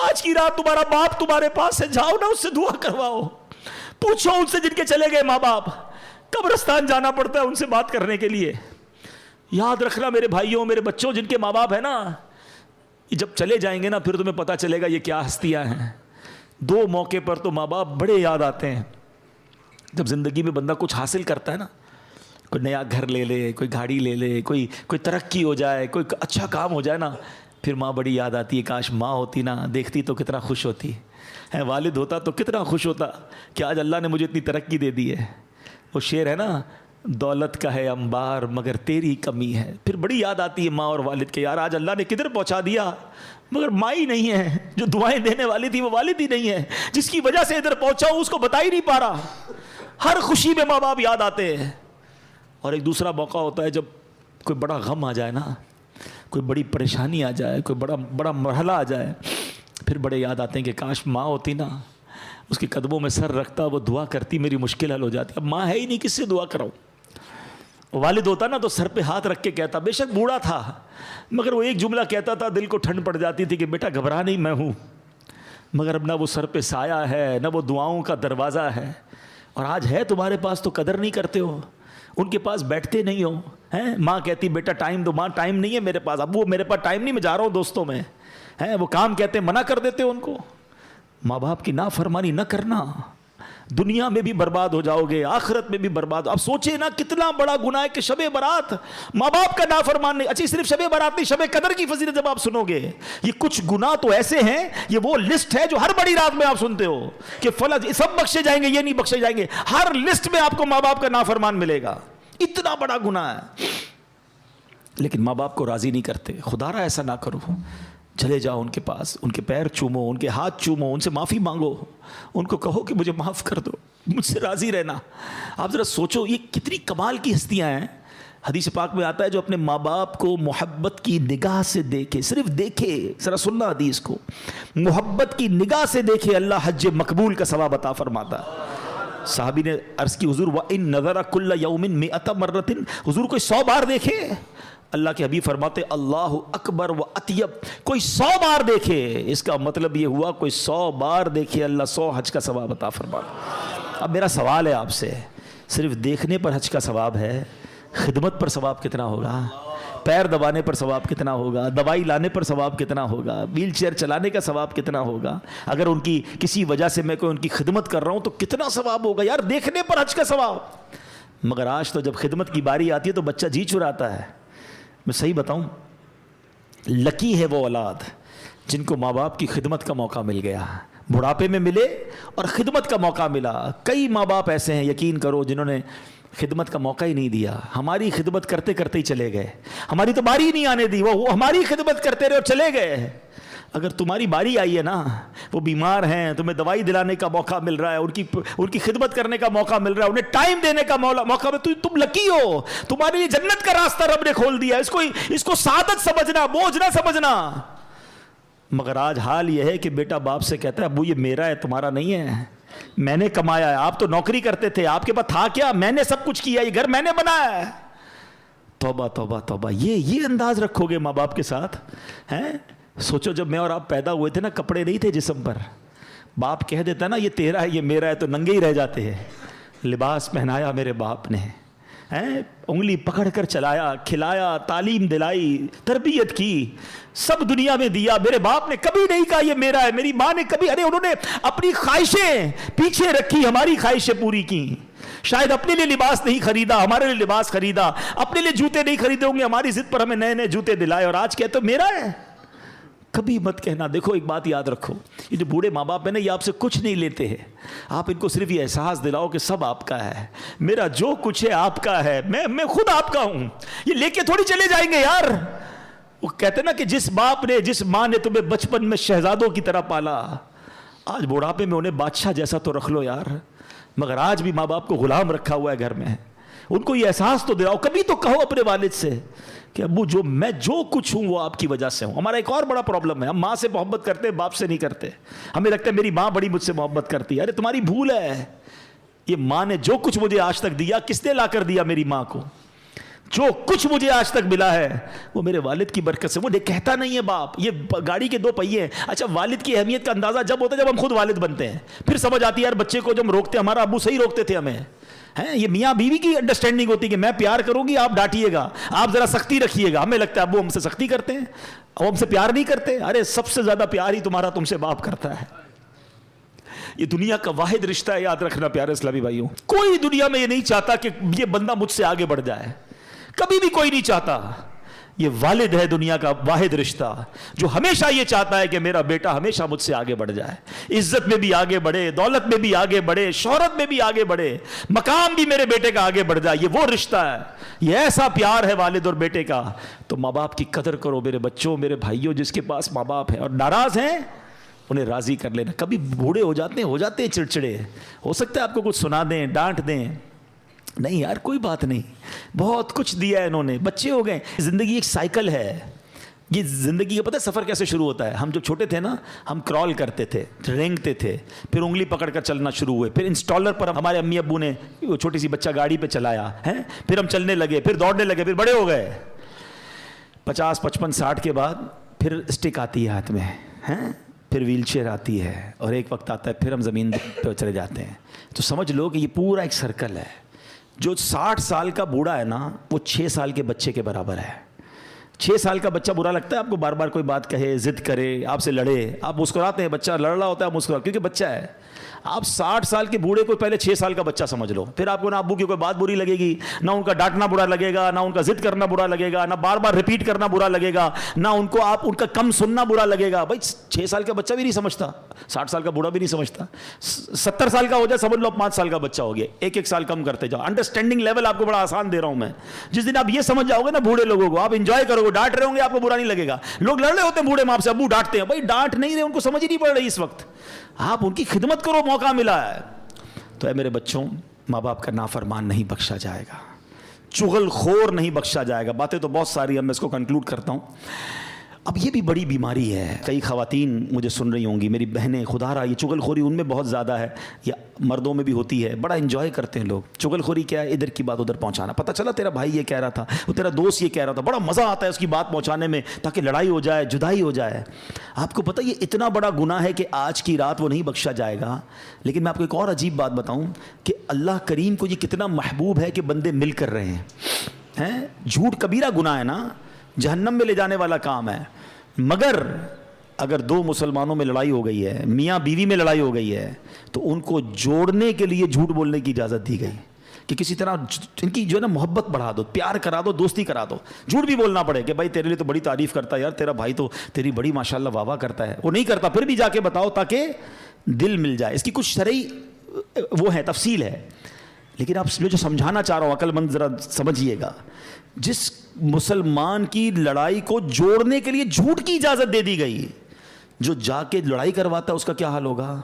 Speaker 1: آج کی رات تمہارا باپ تمہارے پاس ہے, جاؤ نا اس سے دعا کرواؤ. پوچھو ان سے جن کے چلے گئے ماں باپ, قبرستان جانا پڑتا ہے ان سے بات کرنے کے لیے. یاد رکھنا میرے بھائیوں, میرے بچوں, جن کے ماں باپ ہیں نا, جب چلے جائیں گے نا پھر تمہیں پتا چلے گا یہ کیا ہستیاں ہیں. 2 موقع پر تو ماں باپ بڑے یاد آتے ہیں. جب زندگی میں بندہ کچھ حاصل کرتا ہے نا, کوئی نیا گھر لے لے, کوئی گاڑی لے لے, کوئی ترقی ہو جائے, کوئی اچھا کام ہو جائے نا, پھر ماں بڑی یاد آتی ہے. کاش ماں ہوتی نا, دیکھتی تو کتنا خوش ہوتی ہے. والد ہوتا تو کتنا خوش ہوتا کہ آج اللہ نے مجھے اتنی ترقی دے دی ہے. وہ شعر ہے نا, دولت کا ہے انبار مگر تیری کمی ہے. پھر بڑی یاد آتی ہے ماں اور والد کے, یار آج اللہ نے کدھر پہنچا دیا, مگر ماں ہی نہیں ہے. جو دعائیں دینے والی تھی وہ والد ہی نہیں ہے, جس کی وجہ سے ادھر پہنچا ہوں اس کو بتا ہی نہیں پا رہا. ہر خوشی میں ماں باپ یاد آتے ہیں. اور ایک دوسرا موقع ہوتا ہے جب کوئی بڑا غم آ جائے نا, کوئی بڑی پریشانی آ جائے, کوئی بڑا مرحلہ آ جائے, پھر بڑے یاد آتے ہیں کہ کاش ماں ہوتی نا, اس کے قدموں میں سر رکھتا, وہ دعا کرتی, میری مشکل حل ہو جاتی. اب ماں ہے ہی نہیں, کس سے دعا کراؤں. والد ہوتا نا تو سر پہ ہاتھ رکھ کے کہتا, بے شک بوڑھا تھا مگر وہ ایک جملہ کہتا تھا, دل کو ٹھنڈ پڑ جاتی تھی کہ بیٹا گھبرا نہیں, میں ہوں. مگر اب نہ وہ سر پہ سایہ ہے, نہ وہ دعاؤں کا دروازہ ہے. اور آج ہے تمہارے پاس تو قدر نہیں کرتے ہو, ان کے پاس بیٹھتے نہیں ہو. ہیں ماں کہتی بیٹا ٹائم دو, ماں ٹائم نہیں ہے میرے پاس, اب وہ میرے پاس ٹائم نہیں, میں جا رہا ہوں دوستوں میں. ہیں وہ کام کہتے ہیں, منع کر دیتے ہو ان کو. ماں باپ کی نافرمانی نہ کرنا, دنیا میں بھی برباد ہو جاؤ گے, آخرت میں بھی برباد. اب سوچے نا کتنا بڑا گناہ ہے کہ شب برات ماں باپ کا نافرمان نہیں. اچھی صرف شب برات نہیں, شب قدر کی فضیلت جب آپ سنو گے, یہ کچھ گناہ تو ایسے ہیں, یہ وہ لسٹ ہے جو ہر بڑی رات میں آپ سنتے ہو کہ فلاں سب بخشے جائیں گے, یہ نہیں بخشے جائیں گے. ہر لسٹ میں آپ کو ماں باپ کا نافرمان ملے گا. اتنا بڑا گناہ ہے, لیکن ماں باپ کو راضی نہیں کرتے. خدا را ایسا نہ کرو, چلے جاؤ ان کے پاس, ان کے پیر چومو, ان کے ہاتھ چومو, ان سے معافی مانگو, ان کو کہو کہ مجھے معاف کر دو, مجھ سے راضی رہنا. آپ ذرا سوچو یہ کتنی کمال کی ہستیاں ہیں حدیث پاک میں آتا ہے جو اپنے ماں باپ کو محبت کی نگاہ سے دیکھے، صرف دیکھے، ذرا سننا حدیث کو، محبت کی نگاہ سے دیکھے، اللہ حج مقبول کا ثواب عطا فرماتا ہے۔ صحابی نے عرض کی حضور وَإِن نَظَرَ كُلَّ يَوْمٍ مِئَةَ مَرَّةٍ، حضور کوئی 100 بار دیکھے؟ اللہ کے حبیب فرماتے اللہ اکبر و اطیب، کوئی 100 بار دیکھے، اس کا مطلب یہ ہوا کوئی 100 بار دیکھے اللہ 100 حج کا ثواب عطا فرماتا۔ اب میرا سوال ہے آپ سے، صرف دیکھنے پر حج کا ثواب ہے، خدمت پر ثواب کتنا ہوگا؟ پیر دبانے پر ثواب کتنا ہوگا؟ دوائی لانے پر ثواب کتنا ہوگا؟ ویل چیئر چلانے کا ثواب کتنا ہوگا؟ اگر ان کی کسی وجہ سے میں کوئی ان کی خدمت کر رہا ہوں تو کتنا ثواب ہوگا؟ یار دیکھنے پر حج کا ثواب۔ مگر آج تو جب خدمت کی باری آتی ہے تو بچہ جی چراتا ہے۔ میں صحیح بتاؤں، لکی ہے وہ اولاد جن کو ماں باپ کی خدمت کا موقع مل گیا، بڑھاپے میں ملے اور خدمت کا موقع ملا۔ کئی ماں باپ ایسے ہیں یقین کرو جنہوں نے خدمت کا موقع ہی نہیں دیا، ہماری خدمت کرتے کرتے ہی چلے گئے، ہماری تو باری ہی نہیں آنے دی، وہ ہماری خدمت کرتے رہے اور چلے گئے۔ اگر تمہاری باری آئی ہے نا، وہ بیمار ہیں، تمہیں دوائی دلانے کا موقع مل رہا ہے، ان کی خدمت کرنے کا موقع مل رہا ہے، انہیں ٹائم دینے کا موقع مل، تم لکی ہو، تمہارے لیے جنت کا راستہ رب نے کھول دیا۔ اس کو سعادت سمجھنا، بوجھ نہ سمجھنا۔ مگر آج حال یہ ہے کہ بیٹا باپ سے کہتا ہے ابو یہ میرا ہے، تمہارا نہیں ہے، میں نے کمایا ہے، آپ تو نوکری کرتے تھے، آپ کے پاس تھا کیا؟ میں نے سب کچھ کیا، یہ گھر میں نے بنایا ہے۔ توبہ توبہ توبہ، یہ انداز رکھو گے ماں باپ کے ساتھ ہیں؟ سوچو جب میں اور آپ پیدا ہوئے تھے نا، کپڑے نہیں تھے جسم پر، باپ کہہ دیتا نا یہ تیرا ہے، یہ میرا ہے، تو ننگے ہی رہ جاتے ہیں۔ لباس پہنایا میرے باپ نے، انگلی پکڑ کر چلایا، کھلایا، تعلیم دلائی، تربیت کی، سب دنیا میں دیا۔ میرے باپ نے کبھی نہیں کہا یہ میرا ہے، میری ماں نے کبھی، انہوں نے اپنی خواہشیں پیچھے رکھی، ہماری خواہشیں پوری کی۔ شاید اپنے لیے لباس نہیں خریدا، ہمارے لیے لباس خریدا، اپنے لیے جوتے نہیں خریدے ہوں گے، ہماری ضد پر ہمیں نئے نئے جوتے دلائے، اور آج کہتے میرا ہے۔ کبھی مت کہنا۔ دیکھو ایک بات یاد رکھو، یہ جو بوڑھے ماں باپ ہیں نا، یہ آپ سے کچھ نہیں لیتے ہیں، آپ ان کو صرف یہ احساس دلاؤ کہ سب آپ کا ہے، میرا جو کچھ ہے آپ کا ہے، میں خود آپ کا ہوں، یہ لے کے تھوڑی چلے جائیں گے یار۔ وہ کہتے ہیں نا کہ جس باپ نے، جس ماں نے تمہیں بچپن میں شہزادوں کی طرح پالا، آج بڑھاپے میں انہیں بادشاہ جیسا تو رکھ لو یار۔ مگر آج بھی ماں باپ کو غلام رکھا ہوا ہے گھر میں، ان کو یہ احساس تو دلاؤ، کبھی تو کہو اپنے والد سے کہ ابو میں جو کچھ ہوں وہ آپ کی وجہ سے ہوں۔ ہمارا ایک اور بڑا پرابلم ہے، ہم ماں سے محبت کرتے ہیں، باپ سے نہیں کرتے۔ ہمیں لگتا ہے میری ماں بڑی مجھ سے محبت کرتی ہے، ارے تمہاری بھول ہے، یہ ماں نے جو کچھ مجھے آج تک دیا، کس نے لا کر دیا؟ میری ماں کو۔ جو کچھ مجھے آج تک ملا ہے وہ میرے والد کی برکت سے۔ مجھے کہتا نہیں ہے باپ، یہ گاڑی کے 2 پہیے ہیں۔ اچھا، والد کی اہمیت کا اندازہ جب ہوتا ہے جب ہم خود والد بنتے ہیں، پھر سمجھ آتی ہے یار بچے کو جب ہم روکتے ہیں، ہمارا ابو صحیح روکتے تھے ہمیں، یہ میاں بیوی کی انڈرسٹینڈنگ ہوتی ہے کہ میں پیار کروں گی، آپ ڈانٹیے گا، آپ ذرا سختی رکھیے گا۔ ہمیں لگتا ہے ابو ہم سے سختی کرتے ہیں، اب ہم سے پیار نہیں کرتے۔ ارے سب سے زیادہ پیار ہی تمہارا تم سے باپ کرتا ہے۔ یہ دنیا کا واحد رشتہ ہے، یاد رکھنا پیارے اسلامی بھائیوں۔ کوئی دنیا میں یہ نہیں چاہتا کہ یہ بندہ مجھ سے آگے بڑھ جائے، کبھی بھی کوئی نہیں چاہتا۔ یہ والد ہے دنیا کا واحد رشتہ جو ہمیشہ یہ چاہتا ہے کہ میرا بیٹا ہمیشہ مجھ سے آگے بڑھ جائے، عزت میں بھی آگے بڑھے، دولت میں بھی آگے بڑھے، شہرت میں بھی آگے بڑھے، مقام بھی میرے بیٹے کا آگے بڑھ جائے۔ یہ وہ رشتہ ہے، یہ ایسا پیار ہے والد اور بیٹے کا۔ تو ماں باپ کی قدر کرو میرے بچوں، میرے بھائیوں، جس کے پاس ماں باپ ہیں اور ناراض ہیں انہیں راضی کر لینا۔ کبھی بوڑھے ہو جاتے ہیں چڑچڑے، ہو سکتا ہے آپ کو کچھ سنا دیں، ڈانٹ دیں، نہیں یار کوئی بات نہیں، بہت کچھ دیا ہے انہوں نے، بچے ہو گئے۔ زندگی ایک سائیکل ہے، یہ زندگی کا پتہ ہے سفر کیسے شروع ہوتا ہے؟ ہم جو چھوٹے تھے نا، ہم کرال کرتے تھے، رینگتے تھے، پھر انگلی پکڑ کر چلنا شروع ہوئے، پھر انسٹالر پر ہمارے امی ابو نے وہ چھوٹی سی بچہ گاڑی پہ چلایا ہے، پھر ہم چلنے لگے، پھر دوڑنے لگے، پھر بڑے ہو گئے، 50 55 60 کے بعد پھر اسٹک آتی ہے ہاتھ میں، پھر ویل چیئر آتی ہے، اور ایک وقت آتا ہے پھر ہم زمین پہ چلے جاتے ہیں۔ تو سمجھ لو کہ یہ پورا ایک سرکل ہے۔ جو 60 سال کا بوڑھا ہے نا، وہ 6 سال کے بچے کے برابر ہے۔ 6 سال کا بچہ برا لگتا ہے آپ کو؟ بار بار کوئی بات کہے، ضد کرے، آپ سے لڑے، آپ مسکراتے ہیں، بچہ لڑ رہا ہوتا ہے، مسکراتے کیونکہ بچہ ہے۔ آپ 60 سال کے بوڑھے کو پہلے 6 سال کا بچہ سمجھ لو، پھر آپ کو نہ ابو کی کوئی بات بری لگے گی، نہ ان کا ڈانٹنا برا لگے گا، نہ ان کا ضد کرنا برا لگے گا، نہ بار بار ریپیٹ کرنا برا لگے گا، نہ ان کو آپ ان کا کم سننا برا لگے گا۔ بھائی 6 سال کا بچہ بھی نہیں سمجھتا، 60 سال کا بوڑھا بھی نہیں سمجھتا۔ 70 سال کا ہو جائے سمجھ لو 5 سال کا بچہ ہو گیا، ایک سال کم کرتے جاؤ۔ انڈرسٹینڈنگ لیول آپ کو بڑا آسان دے رہا ہوں میں۔ جس دن آپ یہ سمجھ جاؤ گے نا بوڑھے لوگوں کو، آپ انجوائے کرو گے، ڈانٹ رہے ہوں گے آپ کو برا نہیں لگے گا۔ لوگ لڑ رہے ہوتے ہیں بوڑھے ماں سے، ابو ڈانٹتے ہیں، بھائی ڈانٹ نہیں رہے، ان کو سمجھ ہی نہیں پڑ رہی اس وقت، آپ ان کی خدمت کرو، موقع ملا ہے۔ تو اے میرے بچوں، ماں باپ کا نافرمان نہیں بخشا جائے گا۔ چغل خور نہیں بخشا جائے گا. باتیں تو بہت ساری ہیں, میں اس کو کنکلوڈ کرتا ہوں. اب یہ بھی بڑی بیماری ہے. کئی خواتین مجھے سن رہی ہوں گی, میری بہنیں, خدا رہا یہ چغل خوری ان میں بہت زیادہ ہے, یا مردوں میں بھی ہوتی ہے. بڑا انجوائے کرتے ہیں لوگ. چغل خوری کیا ہے؟ ادھر کی بات ادھر پہنچانا. پتہ چلا تیرا بھائی یہ کہہ رہا تھا, وہ تیرا دوست یہ کہہ رہا تھا, بڑا مزہ آتا ہے اس کی بات پہنچانے میں تاکہ لڑائی ہو جائے, جدائی ہو جائے. آپ کو پتہ یہ اتنا بڑا گناہ ہے کہ آج کی رات وہ نہیں بخشا جائے گا. لیکن میں آپ کو ایک اور عجیب بات بتاؤں کہ اللہ کریم کو یہ کتنا محبوب ہے کہ بندے مل کر رہے ہیں. جھوٹ کبیرہ گناہ ہے نا, جہنم میں لے جانے والا کام ہے. مگر اگر دو مسلمانوں میں لڑائی ہو گئی ہے, میاں بیوی میں لڑائی ہو گئی ہے, تو ان کو جوڑنے کے لیے جھوٹ بولنے کی اجازت دی گئی کہ کسی طرح ان کی جو ہے نا محبت بڑھا دو, پیار کرا دو, دوستی کرا دو. جھوٹ بھی بولنا پڑے کہ بھائی تیرے لیے تو بڑی تعریف کرتا ہے یار, تیرا بھائی تو تیری بڑی ماشاءاللہ واہ واہ کرتا ہے. وہ نہیں کرتا, پھر بھی جا کے بتاؤ تاکہ دل مل جائے. اس کی کچھ شرعی وہ ہے, تفصیل ہے. لیکن آپ جو سمجھانا چاہ رہا ہوں, عقل مند ذرا سمجھیے گا. جس مسلمان کی لڑائی کو جوڑنے کے لیے جھوٹ کی اجازت دے دی گئی, جو جا کے لڑائی کرواتا ہے اس کا کیا حال ہوگا؟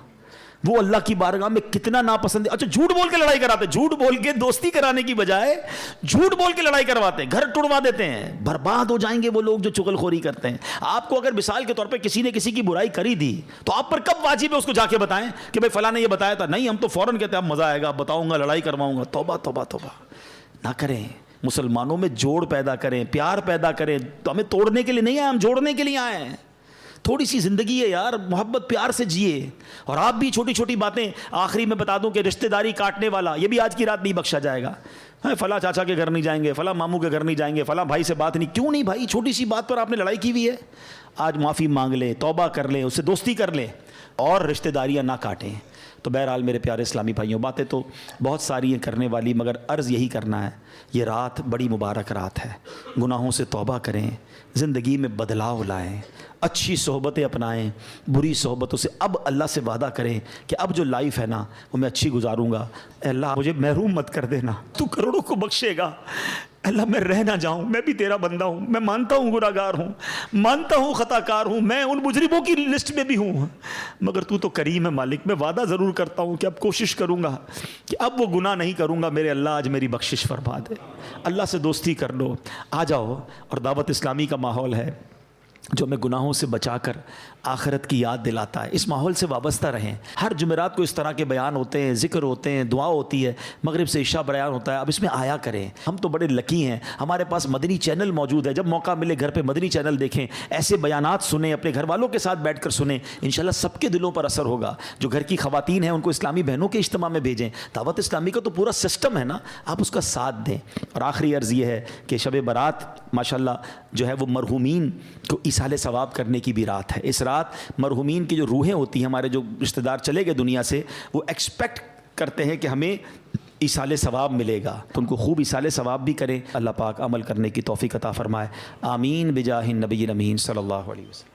Speaker 1: وہ اللہ کی بارگاہ میں کتنا ناپسند ہے. اچھا جھوٹ بول کے لڑائی کراتے, جھوٹ بول کے دوستی کرانے کی بجائے جھوٹ بول کے لڑائی کرواتے, گھر ٹڑوا دیتے ہیں. برباد ہو جائیں گے وہ لوگ جو چغل خوری کرتے ہیں. آپ کو اگر مثال کے طور پہ کسی نے کسی کی برائی کری دی تو آپ پر کب واجب ہے اس کو جا کے بتائیں کہ بھائی فلاں نے یہ بتایا تھا؟ نہیں, ہم تو فوراً کہتے ہیں اب مزہ آئے گا, بتاؤں گا, لڑائی کرواؤں گا. توبہ توبہ توبہ نہ کریں. مسلمانوں میں جوڑ پیدا کریں, پیار پیدا کریں. تو ہمیں توڑنے کے لیے نہیں آئے, ہم جوڑنے کے لیے آئے ہیں. تھوڑی سی زندگی ہے یار, محبت پیار سے جیے. اور آپ بھی چھوٹی چھوٹی باتیں, آخری میں بتا دوں کہ رشتہ داری کاٹنے والا, یہ بھی آج کی رات نہیں بخشا جائے گا. فلاں چاچا کے گھر نہیں جائیں گے, فلاں ماموں کے گھر نہیں جائیں گے, فلاں بھائی سے بات نہیں. کیوں نہیں بھائی؟ چھوٹی سی بات پر آپ نے لڑائی کی ہوئی ہے, آج معافی مانگ لیں, توبہ کر لیں, اس سے دوستی کر لیں اور رشتہ داریاں نہ کاٹیں. تو بہرحال میرے پیارے اسلامی بھائیوں, باتیں تو بہت ساری ہیں کرنے والی, مگر عرض یہی کرنا ہے, یہ رات بڑی مبارک رات ہے. گناہوں سے توبہ کریں, زندگی میں بدلاؤ لائیں, اچھی صحبتیں اپنائیں, بری صحبتوں سے اب اللہ سے وعدہ کریں کہ اب جو لائف ہے نا وہ میں اچھی گزاروں گا. اے اللہ مجھے محروم مت کر دینا, تو کروڑوں کو بخشے گا. اللہ میں رہ نہ جاؤں, میں بھی تیرا بندہ ہوں, میں مانتا ہوں گناہگار ہوں, مانتا ہوں خطا کار ہوں, میں ان مجرموں کی لسٹ میں بھی ہوں, مگر تو کریم ہے مالک. میں وعدہ ضرور کرتا ہوں کہ اب کوشش کروں گا کہ اب وہ گناہ نہیں کروں گا. میرے اللہ آج میری بخشش فرما دے. اللہ سے دوستی کر لو, آ جاؤ. اور دعوت اسلامی کا ماحول ہے جو ہمیں گناہوں سے بچا کر آخرت کی یاد دلاتا ہے. اس ماحول سے وابستہ رہیں. ہر جمعرات کو اس طرح کے بیان ہوتے ہیں, ذکر ہوتے ہیں, دعا ہوتی ہے, مغرب سے عشاء بیان ہوتا ہے. اب اس میں آیا کریں. ہم تو بڑے لکی ہیں, ہمارے پاس مدنی چینل موجود ہے. جب موقع ملے گھر پہ مدنی چینل دیکھیں, ایسے بیانات سنیں, اپنے گھر والوں کے ساتھ بیٹھ کر سنیں. انشاءاللہ سب کے دلوں پر اثر ہوگا. جو گھر کی خواتین ہیں ان کو اسلامی بہنوں کے اجتماع میں بھیجیں. دعوت اسلامی کا تو پورا سسٹم ہے نا, آپ اس کا ساتھ دیں. اور آخری عرض یہ ہے کہ شب برات ماشاءاللہ جو ہے وہ مرحومین کو ایصال ثواب کرنے کی بھی رات ہے. اس رات مرحومین کی جو روحیں ہوتی ہیں, ہمارے جو رشتہ دار چلے گئے دنیا سے, وہ ایکسپیکٹ کرتے ہیں کہ ہمیں ایصال ثواب ملے گا. تو ان کو خوب ایصال ثواب بھی کریں. اللہ پاک عمل کرنے کی توفیق عطا فرمائے. آمین بجاہ النبی الامین صلی اللہ علیہ وسلم.